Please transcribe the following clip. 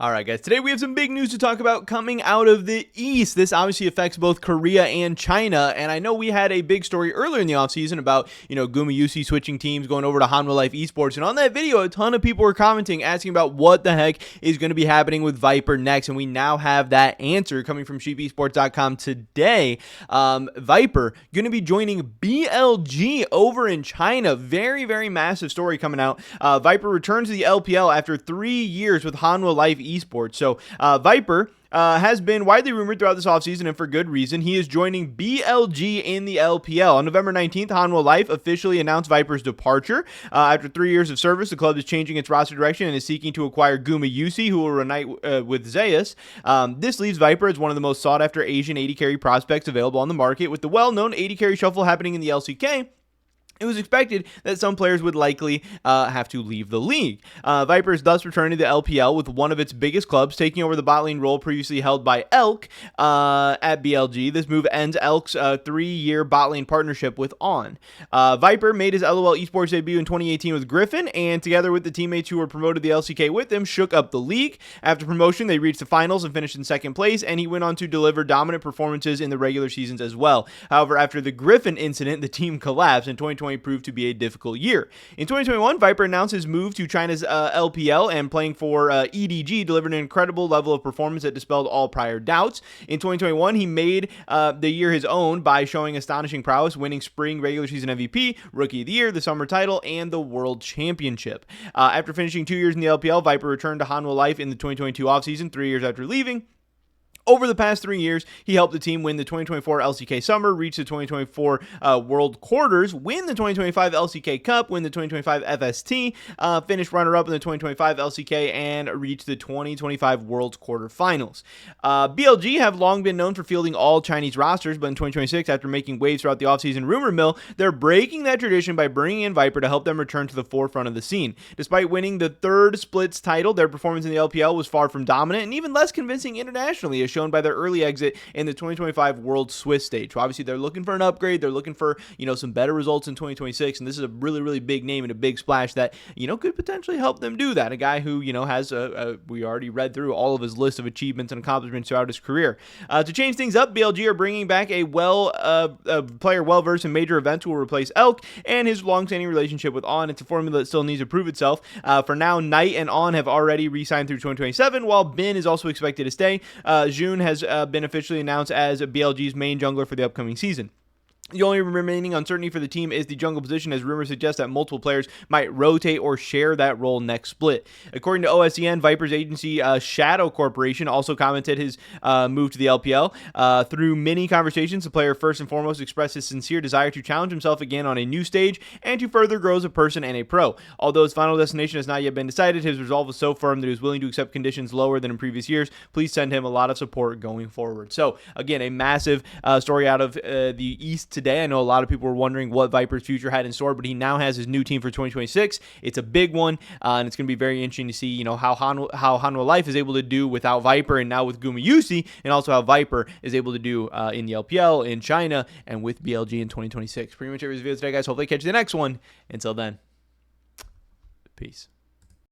All right, guys, today we have some big news to talk about coming out of the East. This obviously affects both Korea and China, and I know we had a big story earlier in the offseason about, Gumayusi switching teams, going over to Hanwha Life Esports, and on that video, a ton of people were commenting, asking about what the heck is going to be happening with Viper next, and we now have that answer coming from sheepesports.com today. Viper going to be joining BLG over in China. Very, very massive story coming out. Viper returns to the LPL after 3 years with Hanwha Life Esports. So Viper has been widely rumored throughout this offseason, and for good reason. He is joining BLG in the LPL. On November 19th, Hanwha Life officially announced Viper's departure. After 3 years of service, the club is changing its roster direction and is seeking to acquire Gumayusi, who will reunite with Zeus. This leaves Viper as one of the most sought-after Asian AD carry prospects available on the market. With the well-known AD carry shuffle happening in the LCK, it was expected that some players would likely have to leave the league. Viper is thus returning to the LPL with one of its biggest clubs taking over the bot lane role previously held by Elk at BLG. This move ends Elk's 3-year bot lane partnership with On. Viper made his LOL esports debut in 2018 with Griffin, and together with the teammates who were promoted to the LCK with him, shook up the league. After promotion, they reached the finals and finished in second place, and he went on to deliver dominant performances in the regular seasons as well. However, after the Griffin incident, the team collapsed, and 2020 proved to be a difficult year. In 2021, Viper announced his move to China's LPL, and playing for EDG delivered an incredible level of performance that dispelled all prior doubts. In 2021, he made the year his own by showing astonishing prowess, winning spring regular season MVP, Rookie of the Year, the summer title, and the World Championship. After finishing 2 years in the LPL, Viper returned to Hanwha Life in the 2022 offseason, 3 years after leaving. Over the past 3 years, he helped the team win the 2024 LCK Summer, reach the 2024 World Quarters, win the 2025 LCK Cup, win the 2025 FST, finish runner-up in the 2025 LCK, and reach the 2025 World Quarterfinals. BLG have long been known for fielding all Chinese rosters, but in 2026, after making waves throughout the offseason rumor mill, they're breaking that tradition by bringing in Viper to help them return to the forefront of the scene. Despite winning the third Splits title, their performance in the LPL was far from dominant and even less convincing internationally, as shown by their early exit in the 2025 World Swiss stage. So obviously, they're looking for an upgrade. They're looking for, some better results in 2026, and this is a really, really big name and a big splash that, could potentially help them do that. A guy who, has we already read through all of his list of achievements and accomplishments throughout his career. To change things up, BLG are bringing back a player well-versed in major events who will replace Elk and his long-standing relationship with On. It's a formula that still needs to prove itself. For now, Knight and On have already re-signed through 2027, while Bin is also expected to stay. June has been officially announced as BLG's main jungler for the upcoming season. The only remaining uncertainty for the team is the jungle position, as rumors suggest that multiple players might rotate or share that role next split. According to OSEN, Viper's agency Shadow Corporation also commented his move to the LPL. Through many conversations, the player first and foremost expressed his sincere desire to challenge himself again on a new stage and to further grow as a person and a pro. Although his final destination has not yet been decided, his resolve was so firm that he was willing to accept conditions lower than in previous years. Please send him a lot of support going forward. So, again, a massive story out of the East today. I know a lot of people were wondering what Viper's future had in store, but he now has his new team for 2026. It's a big one, and it's going to be very interesting to see, how Hanwha Life is able to do without Viper, and now with Gumayusi, and also how Viper is able to do in the LPL, in China, and with BLG in 2026. Pretty much every video today, guys. Hopefully catch you the next one. Until then, peace.